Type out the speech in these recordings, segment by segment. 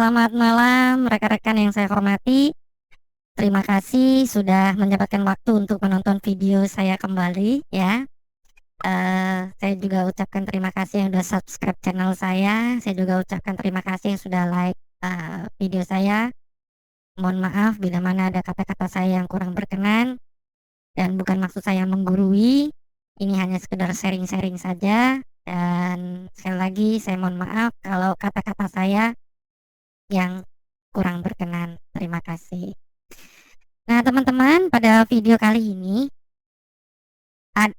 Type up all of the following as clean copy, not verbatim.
selamat malam rekan-rekan yang saya hormati. Terima kasih sudah menyempatkan waktu untuk menonton video saya kembali ya. Saya juga ucapkan terima kasih yang sudah subscribe channel saya. Saya juga ucapkan terima kasih yang sudah like video saya. Mohon maaf bila mana ada kata-kata saya yang kurang berkenan dan bukan maksud saya menggurui. Ini hanya sekedar sharing-sharing saja. Dan sekali lagi saya mohon maaf kalau kata-kata saya yang kurang berkenan. Terima kasih. Nah, teman-teman, pada video kali ini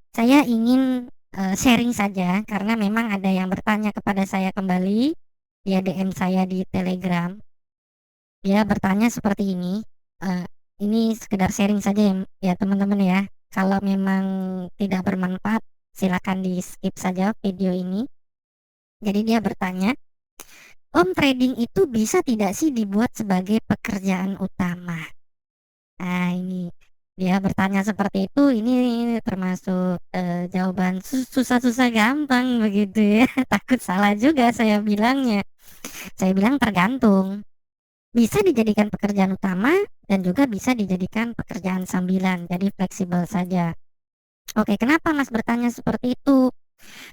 saya ingin sharing saja karena memang ada yang bertanya kepada saya kembali via DM saya di Telegram. Dia bertanya seperti ini. Ini sekedar sharing saja ya teman-teman ya. Kalau memang tidak bermanfaat, silakan di skip saja video ini. Jadi dia bertanya, Om, trading itu bisa tidak sih dibuat sebagai pekerjaan utama? Nah, ini dia bertanya seperti itu. Ini termasuk jawaban susah-susah gampang begitu ya. Takut salah juga saya bilangnya. Saya bilang tergantung. Bisa dijadikan pekerjaan utama dan juga bisa dijadikan pekerjaan sambilan. Jadi fleksibel saja. Oke, kenapa Mas bertanya seperti itu?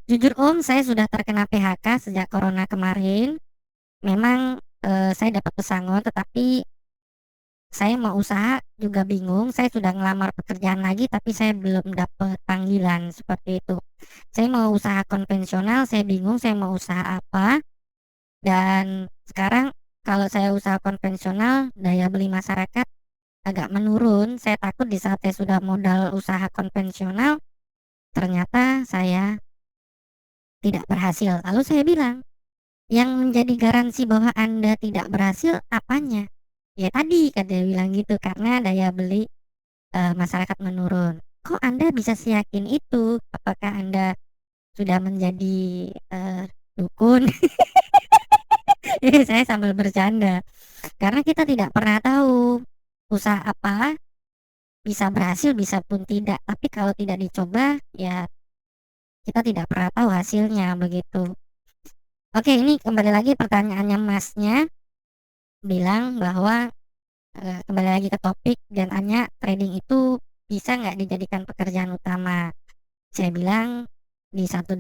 Jujur Om, saya sudah terkena PHK sejak corona kemarin. Memang saya dapat pesangon, tetapi saya mau usaha juga bingung. Saya sudah ngelamar pekerjaan lagi tapi saya belum dapat panggilan seperti itu. Saya mau usaha konvensional, saya bingung saya mau usaha apa. Dan sekarang kalau saya usaha konvensional, daya beli masyarakat agak menurun. Saya takut di saat saya sudah modal usaha konvensional, ternyata saya tidak berhasil. Lalu saya bilang, yang menjadi garansi bahwa Anda tidak berhasil apanya? Ya tadi kan dia bilang gitu, karena daya beli masyarakat menurun. Kok Anda bisa seyakin itu? Apakah Anda sudah menjadi dukun? Saya sambil bercanda. Karena kita tidak pernah tahu usaha apa bisa berhasil bisa pun tidak. Tapi kalau tidak dicoba ya kita tidak pernah tahu hasilnya begitu. Oke, ini kembali lagi pertanyaannya Masnya bilang bahwa kembali lagi ke topik dan tanya trading itu bisa nggak dijadikan pekerjaan utama. Saya bilang di satu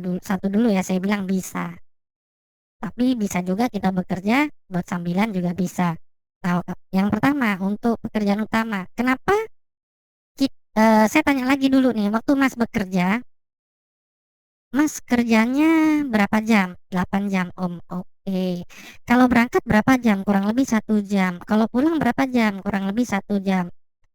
dulu ya, saya bilang bisa. Tapi bisa juga kita bekerja buat sambilan juga bisa. Nah, yang pertama untuk pekerjaan utama, kenapa saya tanya lagi dulu nih, waktu Mas bekerja, Mas kerjanya berapa jam? 8 jam Om. Oke. Kalau berangkat berapa jam? Kurang lebih 1 jam. Kalau pulang berapa jam? Kurang lebih 1 jam.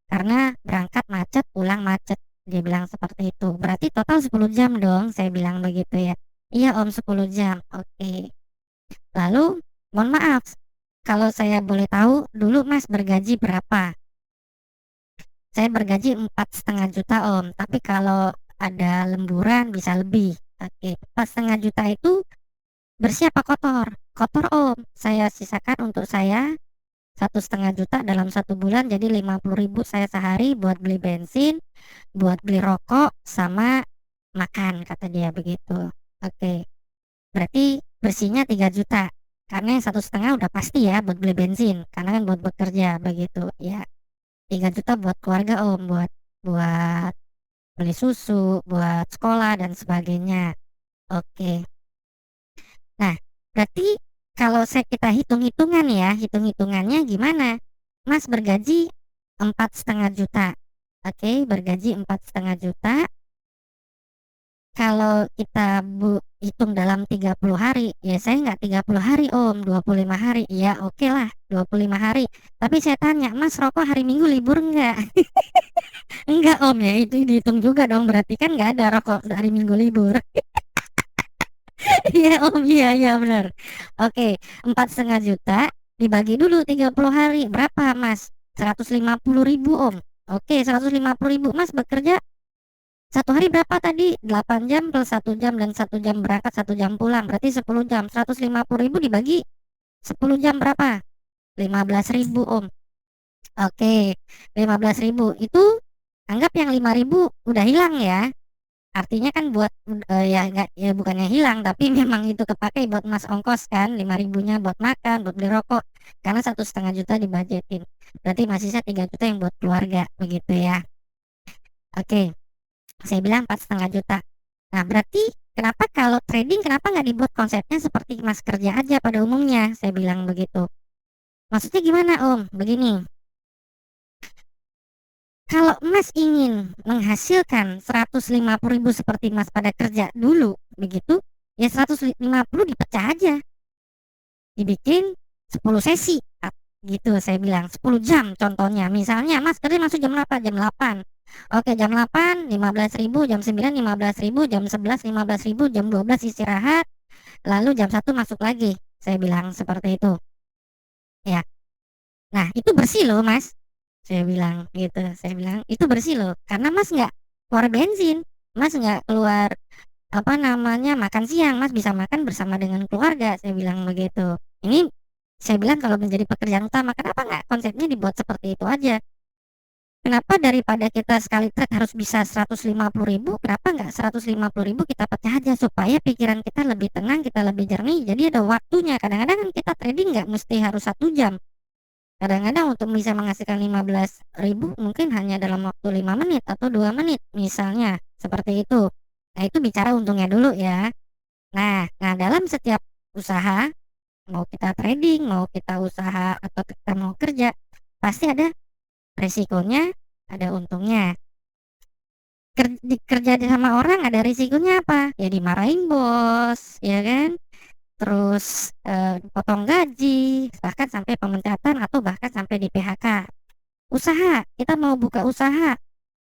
Karena berangkat macet, pulang macet. Dia bilang seperti itu. Berarti total 10 jam dong, saya bilang begitu ya. Iya Om, 10 jam. Oke. Lalu, mohon maaf, kalau saya boleh tahu, dulu Mas bergaji berapa? Saya bergaji 4,5 juta Om. Tapi kalau ada lemburan bisa lebih. Oke, 4,5 juta itu bersih apa kotor? Kotor Om. Saya sisakan untuk saya 1,5 juta dalam 1 bulan, jadi 50.000 saya sehari buat beli bensin, buat beli rokok sama makan, kata dia begitu. Oke, berarti bersihnya 3 juta karena yang 1,5 udah pasti ya buat beli bensin karena kan buat bekerja begitu ya. 3 juta buat keluarga Om, buat buat beli susu, buat sekolah dan sebagainya. Oke, nah berarti kalau kita hitung-hitungan ya, hitung-hitungannya gimana? Mas bergaji 4,5 juta. Oke, bergaji 4,5 juta. Kalau kita hitung dalam 30 hari, ya saya nggak 30 hari Om, 25 hari. Ya oke lah, 25 hari. Tapi saya tanya, Mas rokok hari Minggu libur nggak? Enggak Om, ya itu dihitung juga dong, berarti kan nggak ada rokok hari Minggu libur. Iya Om, iya benar. Oke, 4,5 juta dibagi dulu 30 hari berapa Mas? 150.000 Om. Oke, 150.000. Mas bekerja satu hari berapa tadi? 8 jam plus 1 jam dan 1 jam berangkat, 1 jam pulang, berarti 10 jam. 150.000 dibagi 10 jam berapa? 15.000 Om. Oke, 15.000 itu anggap yang 5.000 udah hilang ya. artinya kan buat ya nggak, ya bukannya hilang tapi memang itu kepakai buat mas ongkos kan, 5.000-nya buat makan, buat beli rokok, karena 1,5 juta dibajetin, berarti masih sisa 3 juta yang buat keluarga begitu ya. Oke, saya bilang 4,5 juta. Nah berarti kenapa kalau trading kenapa nggak dibuat konsepnya seperti mas kerja aja pada umumnya, saya bilang begitu. Maksudnya gimana om? Begini, kalau Mas ingin menghasilkan 150.000 seperti Mas pada kerja dulu, begitu, ya 150 dipecah aja, dibikin 10 sesi, gitu saya bilang, 10 jam contohnya. Misalnya Mas kerja masuk jam 8, jam 8. Oke, jam 8 15.000, jam 9 15.000, jam 11 15.000, jam 12 istirahat, lalu jam 1 masuk lagi. Saya bilang seperti itu. Ya. Nah, itu bersih loh, Mas. Saya bilang gitu, saya bilang itu bersih loh, karena Mas nggak keluar bensin, Mas nggak keluar apa namanya makan siang, Mas bisa makan bersama dengan keluarga, saya bilang begitu. Ini saya bilang kalau menjadi pekerjaan utama, kenapa nggak konsepnya dibuat seperti itu aja? Kenapa daripada kita sekali trade harus bisa 150.000, kenapa nggak 150.000 kita pecah aja supaya pikiran kita lebih tenang, kita lebih jernih, jadi ada waktunya. Kadang-kadang kan kita trading nggak mesti harus 1 jam. Kadang-kadang untuk bisa menghasilkan 15.000 mungkin hanya dalam waktu 5 menit atau 2 menit misalnya, seperti itu. Nah, itu bicara untungnya dulu ya. Nah, dalam setiap usaha, mau kita trading, mau kita usaha atau kita mau kerja, pasti ada resikonya, ada untungnya. Kerja sama orang ada risikonya apa? Ya dimarahin bos, ya kan? Terus potong gaji, bahkan sampai pemecatan atau bahkan sampai di PHK. Usaha, kita mau buka usaha,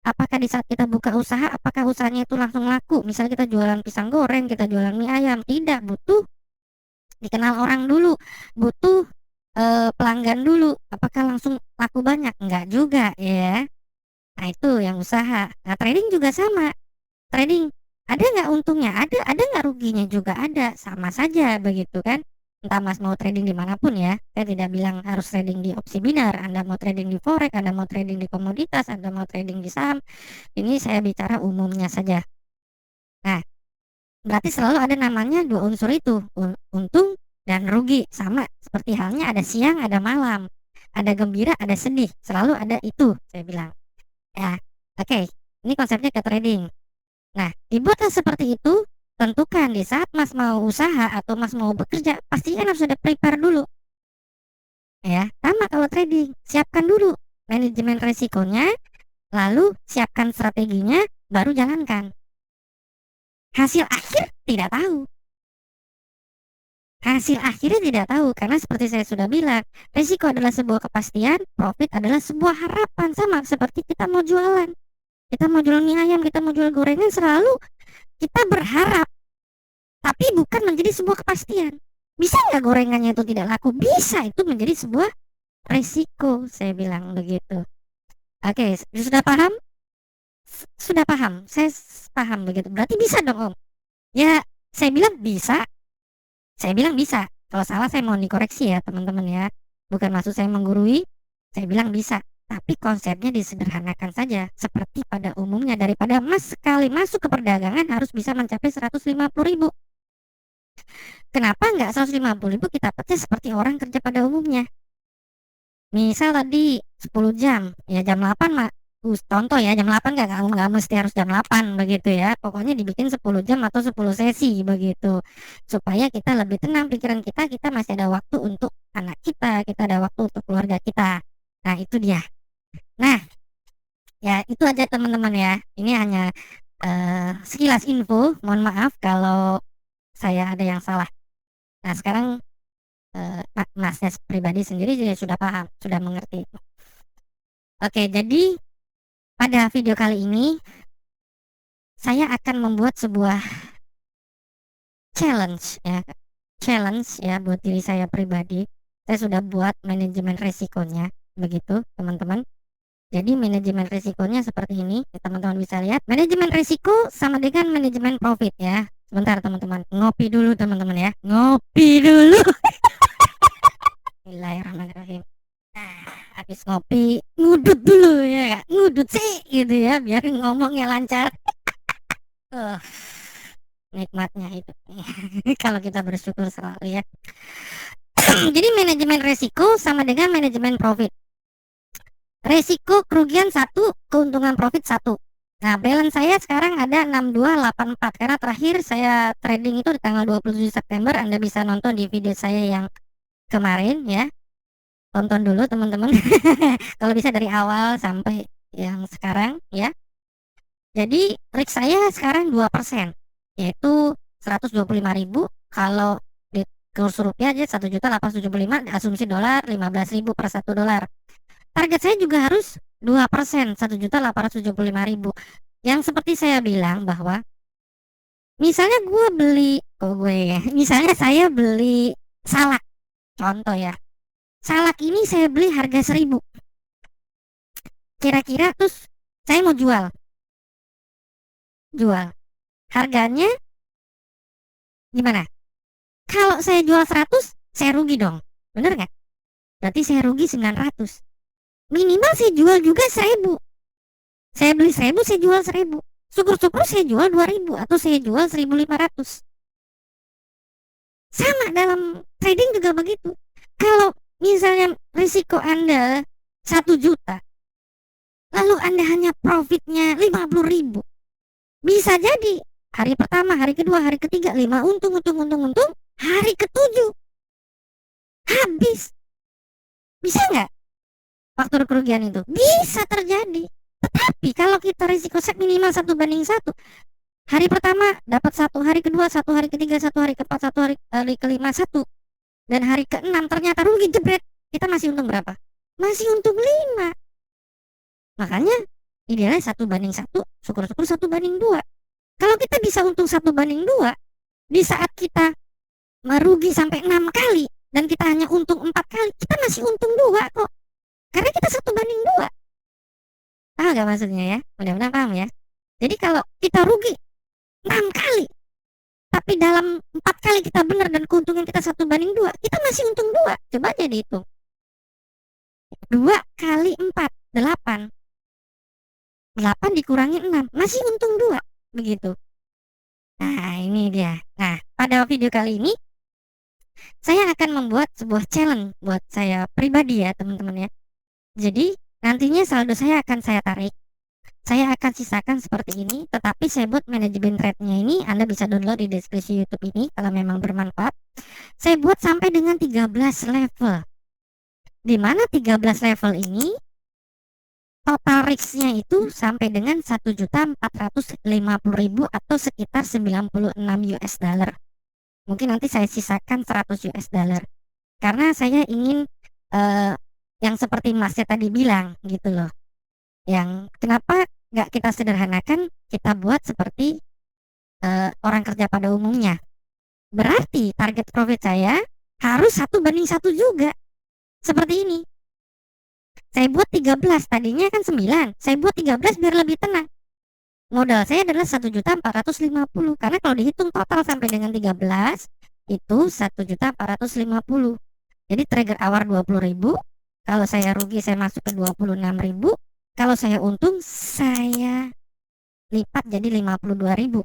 apakah di saat kita buka usaha apakah usahanya itu langsung laku? Misalnya kita jualan pisang goreng, kita jualan mie ayam, tidak, butuh dikenal orang dulu, butuh pelanggan dulu, apakah langsung laku banyak? Enggak juga ya. Nah itu yang usaha. Nah trading juga sama, trading ada nggak untungnya, ada nggak ruginya juga ada, sama saja begitu kan. Entah Mas mau trading dimanapun ya, saya tidak bilang harus trading di opsi binar, Anda mau trading di forex, Anda mau trading di komoditas, Anda mau trading di saham, ini saya bicara umumnya saja. Nah berarti selalu ada namanya dua unsur itu, untung dan rugi, sama seperti halnya ada siang ada malam, ada gembira ada sedih, selalu ada itu saya bilang ya. Oke, ini konsepnya ke trading. Nah, dibuatlah seperti itu, tentukan di saat Mas mau usaha atau Mas mau bekerja, pastikan harus ada prepare dulu. Ya, sama kalau trading, siapkan dulu manajemen resikonya, lalu siapkan strateginya, baru jalankan. Hasil akhir tidak tahu. Hasil akhirnya tidak tahu, karena seperti saya sudah bilang, resiko adalah sebuah kepastian, profit adalah sebuah harapan. Sama seperti kita mau jualan. Kita mau jual mie ayam, kita mau jual gorengan, selalu kita berharap, tapi bukan menjadi sebuah kepastian. Bisa nggak gorengannya itu tidak laku? Bisa, itu menjadi sebuah resiko, saya bilang begitu. Oke, sudah paham? Sudah paham? Saya paham begitu. Berarti bisa dong om? Ya, saya bilang bisa. Saya bilang bisa. Kalau salah saya mohon dikoreksi ya teman-teman ya. Bukan maksud saya menggurui. Saya bilang bisa. Tapi konsepnya disederhanakan saja. Seperti pada umumnya, daripada Mas sekali masuk ke perdagangan harus bisa mencapai 150.000. Kenapa nggak 150.000 kita pecah seperti orang kerja pada umumnya? Misal tadi 10 jam, ya jam 8 mak. Contoh ya, jam 8 nggak mesti harus jam 8 begitu ya. Pokoknya dibikin 10 jam atau 10 sesi begitu. Supaya kita lebih tenang pikiran kita masih ada waktu untuk anak kita ada waktu untuk keluarga kita. Nah, itu dia. Nah, ya itu aja teman-teman ya. Ini hanya sekilas info. Mohon maaf kalau saya ada yang salah. Nah, sekarang Masnya pribadi sendiri juga sudah paham, sudah mengerti. Oke, jadi pada video kali ini saya akan membuat sebuah challenge ya buat diri saya pribadi. Saya sudah buat manajemen resikonya begitu teman-teman. Jadi manajemen risikonya seperti ini, teman-teman bisa lihat. Manajemen risiko sama dengan manajemen profit ya. Sebentar teman-teman, ngopi dulu teman-teman ya. Ngopi dulu. Bismillahirrahmanirrahim. Habis ngopi, ngudut dulu ya, ngudut sih gitu ya, biar ngomongnya lancar. Eh, nikmatnya itu. Kalau kita bersyukur selalu ya. Jadi manajemen resiko sama dengan manajemen profit. Resiko kerugian satu, keuntungan profit satu. Nah, balance saya sekarang ada 6284 karena terakhir saya trading itu di tanggal 27 September. Anda bisa nonton di video saya yang kemarin ya. Tonton dulu teman-teman. Kalau bisa dari awal sampai yang sekarang ya. Jadi risk saya sekarang 2%, yaitu 125.000. Kalau di kurs rupiah aja 1.875.000, asumsi dolar 15.000 per 1 dolar. Target saya juga harus 2%, 1.875.000. Yang seperti saya bilang bahwa misalnya misalnya saya beli salak, contoh ya. Salak ini saya beli harga 1.000. Kira-kira terus saya mau jual. Harganya gimana? Kalau saya jual 100, saya rugi dong. Bener nggak? Berarti saya rugi 900. Minimal saya jual juga 1.000. Saya beli 1.000, saya jual 1.000. Syukur-syukur saya jual 2.000 atau saya jual 1.500. Sama dalam trading juga begitu. Kalau misalnya risiko Anda 1 juta, lalu Anda hanya profitnya 50.000, bisa jadi hari pertama, hari kedua, hari ketiga 5 untung, hari ke-7 habis. Bisa nggak faktor kerugian itu? Bisa terjadi. Tetapi kalau kita risiko set minimal 1:1, hari pertama dapat 1, hari kedua 1, hari ketiga 1, hari keempat 1, hari kelima 1, dan hari ke-6 ternyata rugi jebret, kita masih untung berapa? Masih untung 5. Makanya idealnya 1:1, syukur-syukur 1:2. Kalau kita bisa untung 1:2, di saat kita merugi sampai 6 kali dan kita hanya untung 4 kali, kita masih untung 2 kok. Karena kita 1:2. Paham gak maksudnya ya? Mudah-mudahan paham ya. Jadi kalau kita rugi 6 kali, tapi dalam 4 kali kita benar dan keuntungan kita 1:2, kita masih untung 2. Coba aja dihitung. 2 kali 4, 8. 8 dikurangi 6, masih untung 2. Begitu. Nah, ini dia. Nah, pada video kali ini saya akan membuat sebuah challenge buat saya pribadi ya, teman-teman ya. Jadi, nantinya saldo saya akan saya tarik. Saya akan sisakan seperti ini, tetapi saya buat manajemen trade-nya ini Anda bisa download di deskripsi YouTube ini kalau memang bermanfaat. Saya buat sampai dengan 13 level. Di mana 13 level ini total risk-nya itu sampai dengan 1.450.000 atau sekitar 96 US dollar. Mungkin nanti saya sisakan 100 US dollar. Karena saya ingin yang seperti Masnya tadi bilang gitu loh. Yang kenapa nggak kita sederhanakan, kita buat seperti orang kerja pada umumnya. Berarti target profit saya harus 1:1 juga. Seperti ini. Saya buat 13, tadinya kan 9. Saya buat 13 biar lebih tenang. Modal saya adalah 1.450, karena kalau dihitung total sampai dengan 13 itu 1.450. Jadi trigger awal 20.000. Kalau saya rugi saya masuk ke 26.000. Kalau saya untung saya lipat jadi 52.000.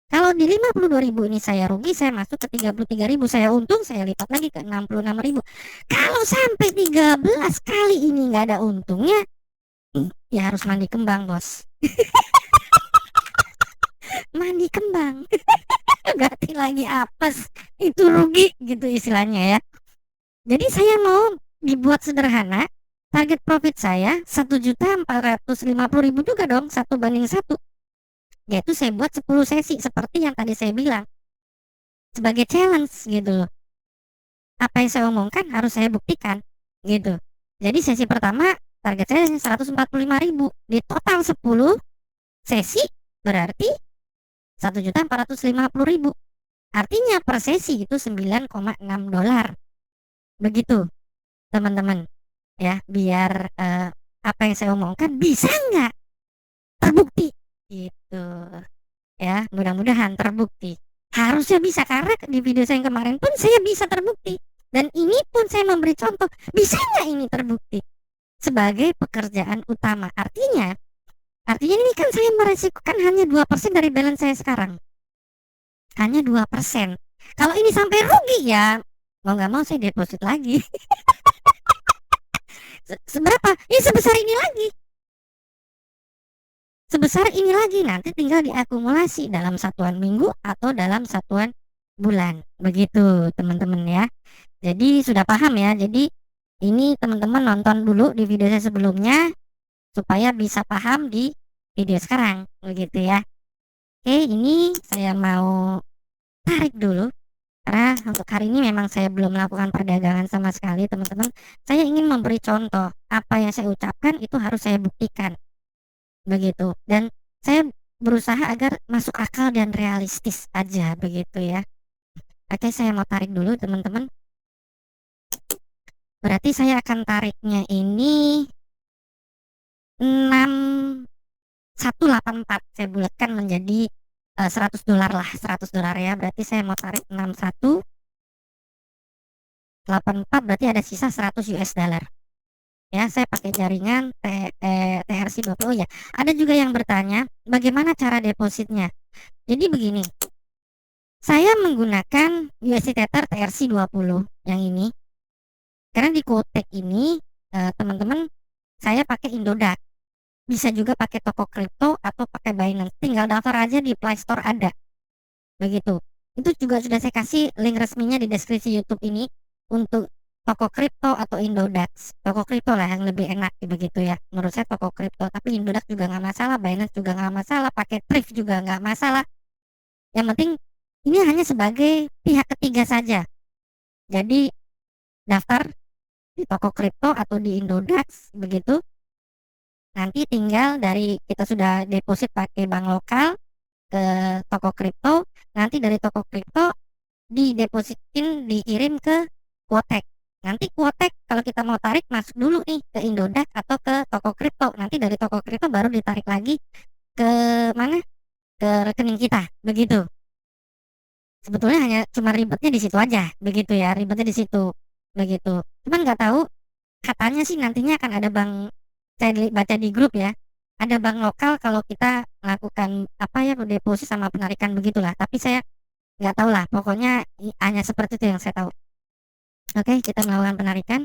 Kalau di 52.000 ini saya rugi, saya masuk ke 33.000. Saya untung, saya lipat lagi ke 66.000. Kalau sampai 13 kali ini nggak ada untungnya, ya harus mandi kembang, bos. Mandi kembang. Ganti lagi apes, itu rugi gitu istilahnya ya. Jadi saya mau dibuat sederhana. Target profit saya 1.450.000 juga dong, 1:1. Yaitu saya buat 10 sesi seperti yang tadi saya bilang, sebagai challenge gitu loh. Apa yang saya omongkan harus saya buktikan gitu. Jadi sesi pertama target saya 145.000. Di total 10 sesi berarti 1.450.000. Artinya per sesi itu 9,6 dolar. Begitu teman-teman ya, biar apa yang saya omongkan bisa nggak terbukti gitu ya. Mudah-mudahan terbukti. Harusnya bisa, karena di video saya yang kemarin pun saya bisa terbukti, dan ini pun saya memberi contoh. Bisa nggak ini terbukti sebagai pekerjaan utama? Artinya Artinya ini kan saya meresikokan hanya 2% dari balance saya sekarang. Hanya 2%. Kalau ini sampai rugi ya mau nggak mau saya deposit lagi. Seberapa? Ya sebesar ini lagi. Sebesar ini lagi, nanti tinggal diakumulasi dalam satuan minggu atau dalam satuan bulan. Begitu teman-teman ya. Jadi sudah paham ya. Jadi ini teman-teman nonton dulu di video saya sebelumnya supaya bisa paham di video sekarang. Begitu ya. Oke, ini saya mau tarik dulu karena untuk hari ini memang saya belum melakukan perdagangan sama sekali teman-teman. Saya ingin memberi contoh apa yang saya ucapkan itu harus saya buktikan. Begitu. Dan saya berusaha agar masuk akal dan realistis aja begitu ya. Oke, saya mau tarik dulu teman-teman. Berarti saya akan tariknya ini 6184. Saya bulatkan menjadi $100 lah, $100 ya. Berarti saya mau tarik 6184, berarti ada sisa $100 ya. Saya pakai jaringan TRC20. Oh ya, ada juga yang bertanya bagaimana cara depositnya. Jadi begini, saya menggunakan USD Tether TRC20 yang ini karena di Quotek ini teman-teman saya pakai Indodax, bisa juga pakai toko kripto atau pakai Binance, tinggal daftar aja di Play Store ada. Begitu. Itu juga sudah saya kasih link resminya di deskripsi YouTube ini untuk toko kripto atau Indodax. Toko kripto lah yang lebih enak begitu ya. Menurut saya toko kripto, tapi Indodax juga nggak masalah, Binance juga nggak masalah, pakai Thrift juga nggak masalah. Yang penting ini hanya sebagai pihak ketiga saja. Jadi daftar di toko kripto atau di Indodax begitu. Nanti tinggal dari kita sudah deposit pakai bank lokal ke toko kripto, nanti dari toko kripto didepositin dikirim ke Quotek. Nanti Quotek kalau kita mau tarik masuk dulu nih ke Indodax atau ke toko kripto. Nanti dari toko kripto baru ditarik lagi ke mana? Ke rekening kita. Begitu. Sebetulnya hanya cuma ribetnya di situ aja, begitu ya. Ribetnya di situ. Begitu. Cuman nggak tahu, katanya sih nantinya akan ada bank, saya baca di grup ya, ada bank lokal kalau kita melakukan apa ya, deposit sama penarikan begitulah. Tapi saya nggak tahu lah, pokoknya hanya seperti itu yang saya tahu. Oke, kita melakukan penarikan.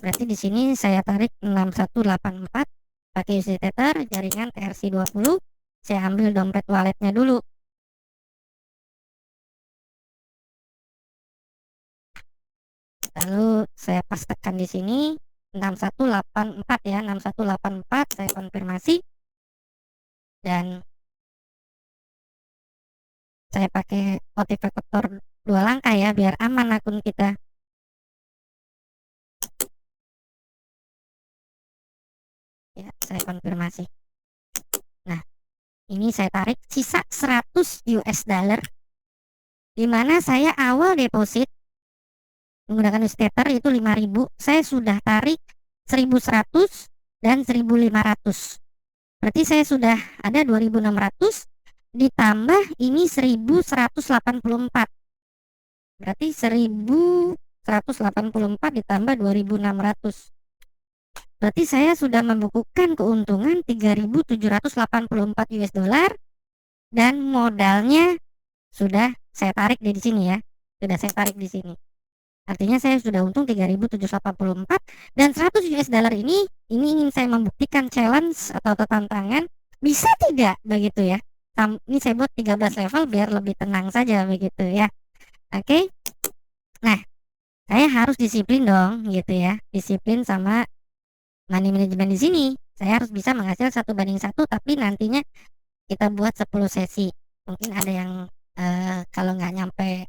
Berarti di sini saya tarik 6184 pakai USD Tether jaringan TRC20. Saya ambil dompet walletnya dulu. Lalu saya pastekan di sini 6184 ya, 6184 saya konfirmasi dan saya pakai OTP faktor 2 langkah ya biar aman akun kita. Ya, saya konfirmasi. Nah, ini saya tarik sisa $100 dimana saya awal deposit menggunakan USD Tether itu 5.000, saya sudah tarik 1.100 dan 1.500. Berarti saya sudah ada 2.600 ditambah ini 1.184. Berarti 1.184 ditambah 2.600. Berarti saya sudah membukukan keuntungan 3.784 US dollar dan modalnya sudah saya tarik di sini ya. Sudah saya tarik di sini. Artinya saya sudah untung 3.784 dan 100 US dollar ini ingin saya membuktikan challenge atau tantangan bisa tidak begitu ya. Ini saya buat 13 level biar lebih tenang saja begitu ya. Oke. Nah, saya harus disiplin dong gitu ya. Disiplin sama money management di sini. Saya harus bisa menghasilkan 1:1 tapi nantinya kita buat 10 sesi. Mungkin ada yang kalau nggak nyampe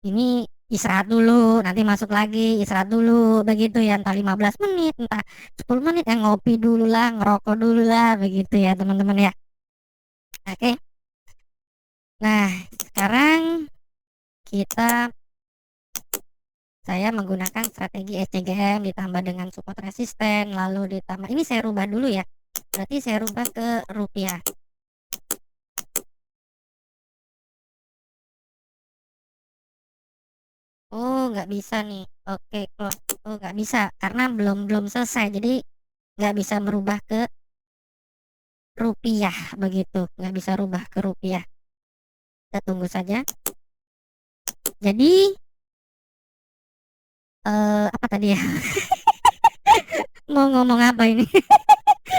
ini istirahat dulu, nanti masuk lagi, istirahat dulu, begitu ya, entah 15 menit, entah 10 menit, ngopi dulu lah, ngerokok dulu lah, begitu ya teman-teman ya. Oke. Nah, sekarang saya menggunakan strategi SCGM ditambah dengan support resisten, lalu ditambah, ini saya rubah dulu ya, berarti saya rubah ke rupiah. Oh, nggak bisa nih. Oke, close. Oh, nggak bisa karena belum selesai. Jadi nggak bisa merubah ke rupiah begitu, nggak bisa rubah ke rupiah. Kita tunggu saja. Jadi apa tadi ya? Mau ngomong apa ini?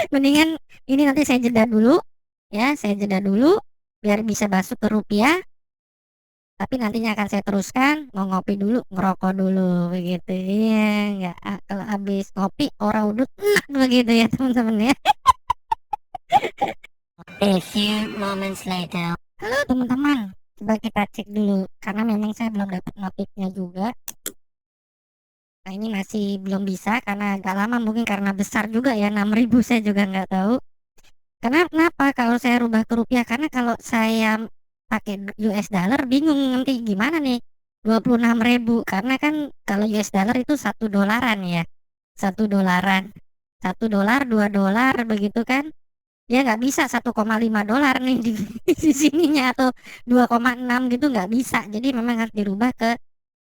Mendingan ini nanti saya jeda dulu ya, saya jeda dulu biar bisa masuk ke rupiah. Tapi nantinya akan saya teruskan, mau ngopi dulu, ngerokok dulu begitu. Iya, nggak kalau habis ngopi orang udut enak begitu ya teman-teman ya. A few moments later. Halo teman-teman, coba kita cek dulu karena memang saya belum dapat notifnya juga. Nah ini masih belum bisa karena agak lama, mungkin karena besar juga ya 6.000, saya juga nggak tahu. Karena kenapa kalau saya rubah ke rupiah, karena kalau saya pakai US dollar bingung nanti gimana nih 26.000, karena kan kalau US dollar itu 1 dolaran ya, 1 dolaran, 1 dolar 2 dolar begitu kan, ya nggak bisa 1,5 dolar nih di sininya, atau 2,6 gitu nggak bisa, jadi memang harus dirubah ke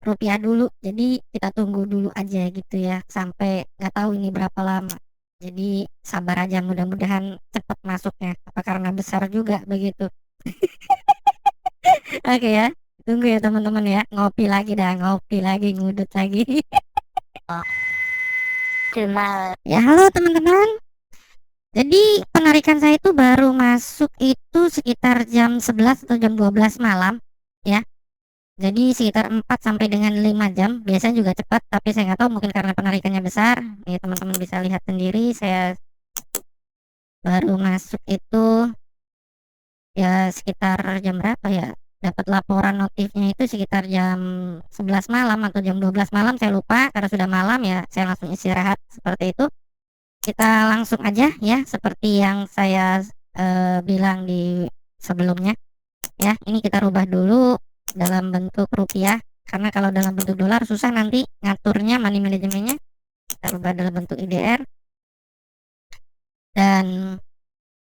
rupiah dulu. Jadi kita tunggu dulu aja gitu ya, sampai nggak tahu ini berapa lama. Jadi sabar aja, mudah-mudahan cepat masuknya. Apa karena besar juga begitu. Oke ya, tunggu ya teman-teman ya. Ngopi lagi dah, ngopi lagi, ngudut lagi. Cuma ya, halo teman-teman. Jadi penarikan saya itu baru masuk itu sekitar jam 11 atau jam 12 malam ya. Jadi sekitar 4 sampai dengan 5 jam. Biasanya juga cepat, tapi saya nggak tahu, mungkin karena penarikannya besar. Nih teman-teman bisa lihat sendiri, saya baru masuk itu ya sekitar jam berapa ya? Dapat laporan notifnya itu sekitar jam 11 malam atau jam 12 malam, saya lupa karena sudah malam ya. Saya langsung istirahat seperti itu. Kita langsung aja ya, seperti yang saya bilang di sebelumnya ya. Ini kita rubah dulu dalam bentuk rupiah, karena kalau dalam bentuk dolar susah nanti ngaturnya, money manajemennya. Kita rubah dalam bentuk IDR dan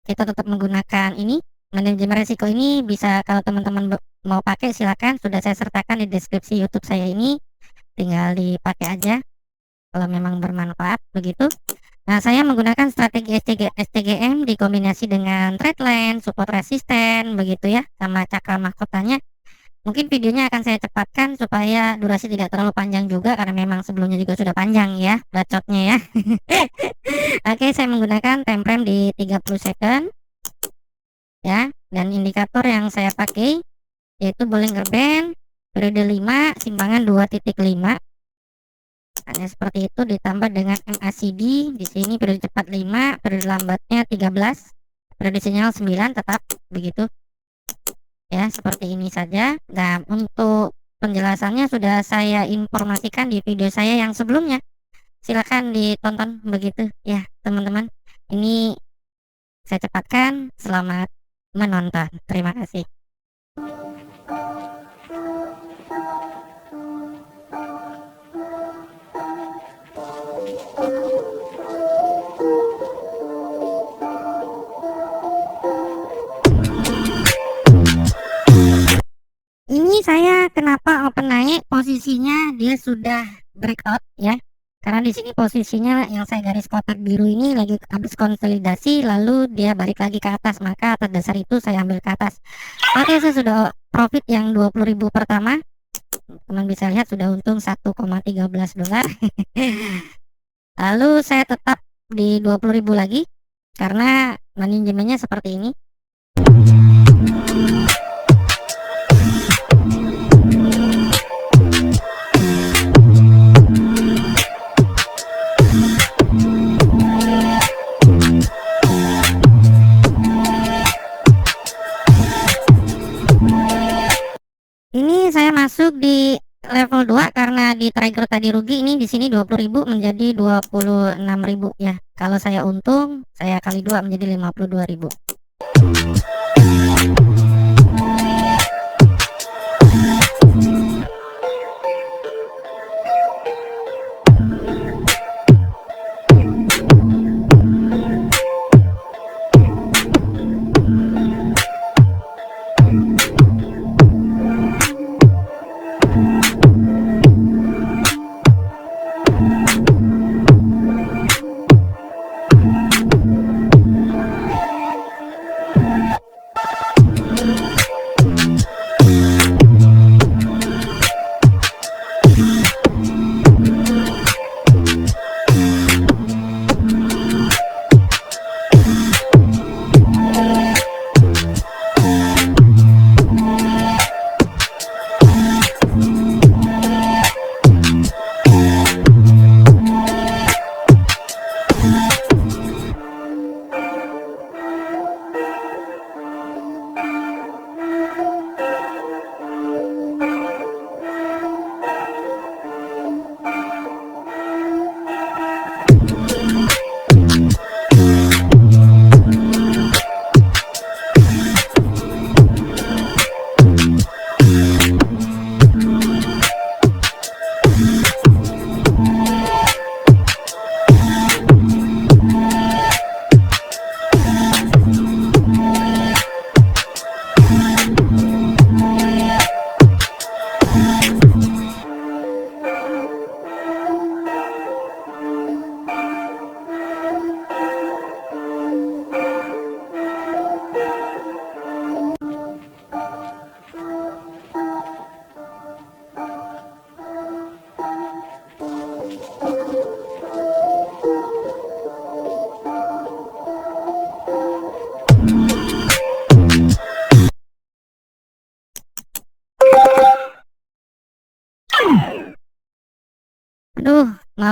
kita tetap menggunakan ini manajemen risiko. Ini bisa kalau teman-teman mau pakai silakan, sudah saya sertakan di deskripsi YouTube saya ini, tinggal dipakai aja kalau memang bermanfaat begitu. Nah, saya menggunakan strategi STGM dikombinasi dengan trendline, support resisten begitu ya, sama cakra mahkotanya. Mungkin videonya akan saya cepatkan supaya durasi tidak terlalu panjang juga, karena memang sebelumnya juga sudah panjang ya bacotnya ya. Oke, saya menggunakan time frame di 30 second ya, dan indikator yang saya pakai yaitu Bollinger Band periode 5 simpangan 2.5. Hanya seperti itu, ditambah dengan MACD di sini periode cepat 5, periode lambatnya 13, periode sinyal 9, tetap begitu ya, seperti ini saja. Nah, untuk penjelasannya sudah saya informasikan di video saya yang sebelumnya, silakan ditonton begitu ya teman-teman. Ini saya cepatkan, selamat menonton, terima kasih. Ini saya kenapa open naik, posisinya dia sudah breakout ya, karena di sini posisinya yang saya garis kotak biru ini lagi habis konsolidasi, lalu dia balik lagi ke atas, maka atas dasar itu saya ambil ke atas. Oke, saya sudah profit yang 20.000 pertama, teman bisa lihat sudah untung 1,13 dolar. Lalu saya tetap di 20.000 lagi karena manajemennya seperti ini. Ini saya masuk di level 2 karena di trigger tadi rugi, ini di sini 20.000 menjadi 26.000 ya. Kalau saya untung, saya kali 2 menjadi 52.000.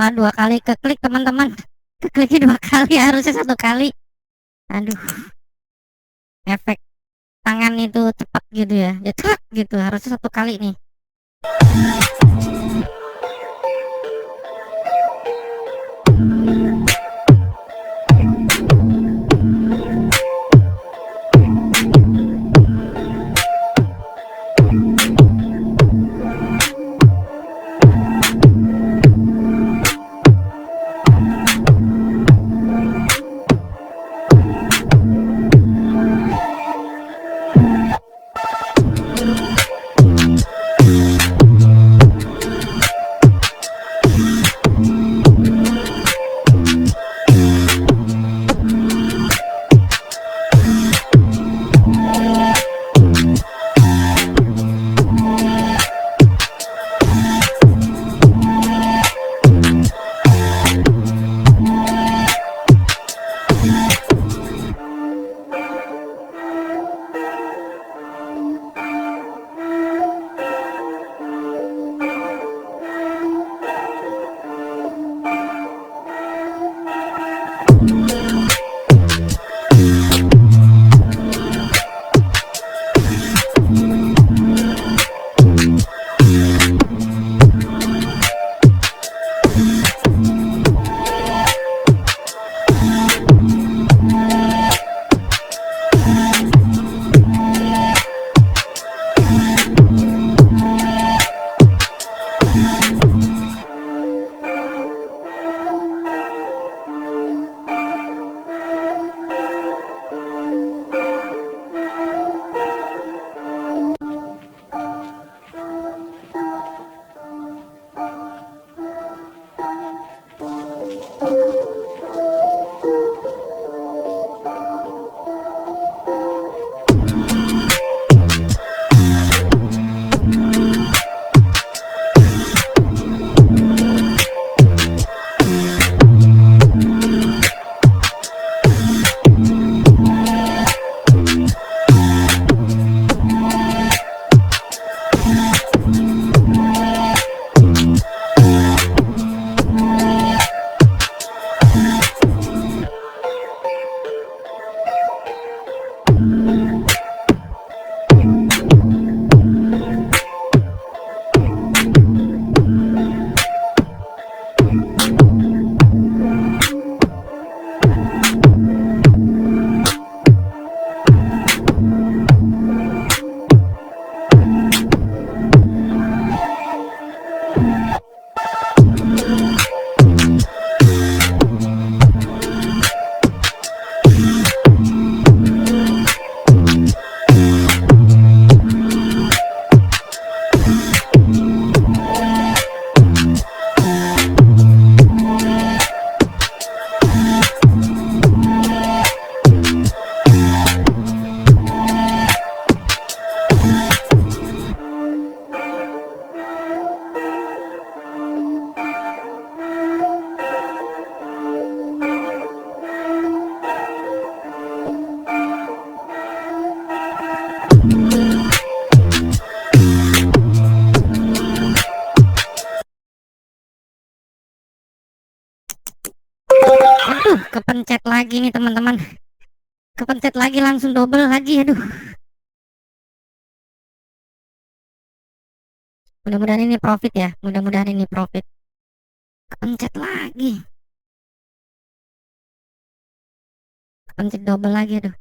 malah 2 kali keklik teman-teman. Kekliknya 2 kali, harusnya 1 kali. Aduh, efek tangan itu cepat gitu ya, ya cepat gitu, harusnya 1 kali nih. Aduh, kepencet lagi nih teman-teman, kepencet lagi langsung double lagi. Aduh, mudah-mudahan ini profit ya, mudah-mudahan ini profit. Kepencet lagi, kepencet double lagi. Aduh,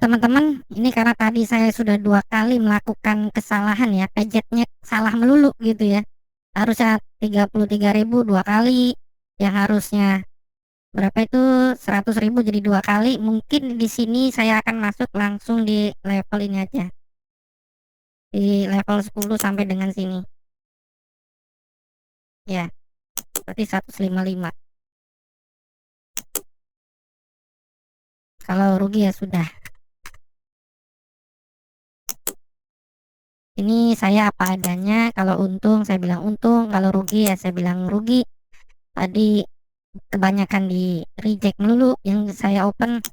teman-teman, ini karena tadi saya sudah 2 kali melakukan kesalahan ya, pejetnya salah melulu gitu ya. Harusnya 33.000 2 kali, yang harusnya berapa itu 100.000 jadi 2 kali. Mungkin di sini saya akan masuk langsung di level ini aja, di level 10 sampai dengan sini ya, berarti 155. Kalau rugi ya sudah. Ini saya apa adanya, kalau untung saya bilang untung, kalau rugi ya saya bilang rugi. Tadi kebanyakan di reject melulu yang saya open.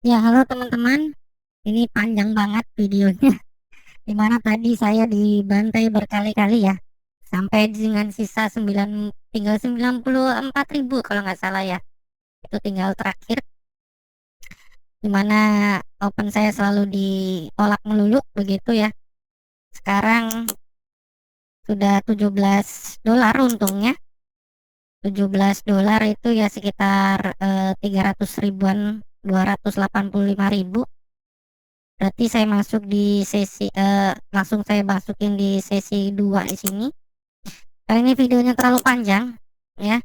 Ya, halo teman-teman. Ini panjang banget videonya. Dimana tadi saya dibantai berkali-kali ya. Sampai dengan sisa tinggal 94.000 kalau nggak salah ya. Itu tinggal terakhir. Dimana open saya selalu ditolak melulu begitu ya. Sekarang sudah $17 untungnya. $17 itu ya sekitar 300 ribuan, 285.000. Berarti saya masuk di sesi langsung saya masukin di sesi 2 di sini. Karena ini videonya terlalu panjang ya.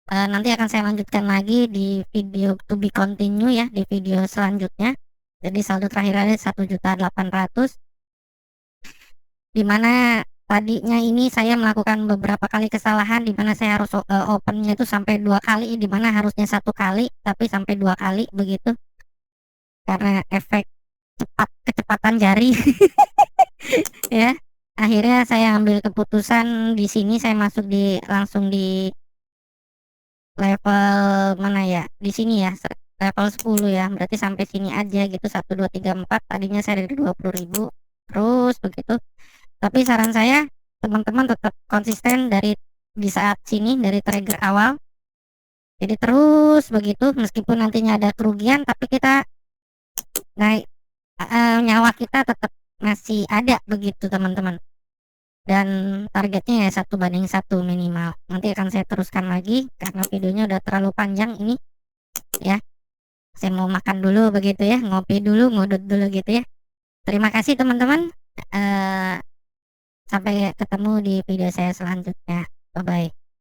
Nanti akan saya lanjutkan lagi di video to be continue ya, di video selanjutnya. Jadi saldo terakhir ada 1.800.000, dimana tadinya ini saya melakukan beberapa kali kesalahan, dimana saya harus opennya itu sampai 2 kali, dimana harusnya 1 kali tapi sampai 2 kali begitu, karena efek kecepatan jari. Ya, akhirnya saya ambil keputusan di sini, saya masuk langsung di level mana ya, di sini ya, level 10 ya, berarti sampai sini aja gitu, 1 2 3 4. Tadinya saya dari 20.000 terus begitu. Tapi saran saya teman-teman tetap konsisten di saat sini, dari trigger awal. Jadi terus begitu, meskipun nantinya ada kerugian tapi kita naik, nyawa kita tetap masih ada begitu teman-teman. Dan targetnya ya 1:1 minimal. Nanti akan saya teruskan lagi karena videonya udah terlalu panjang ini ya. Saya mau makan dulu begitu ya, ngopi dulu, ngudut dulu gitu ya. Terima kasih teman-teman. Sampai ketemu di video saya selanjutnya. Bye bye.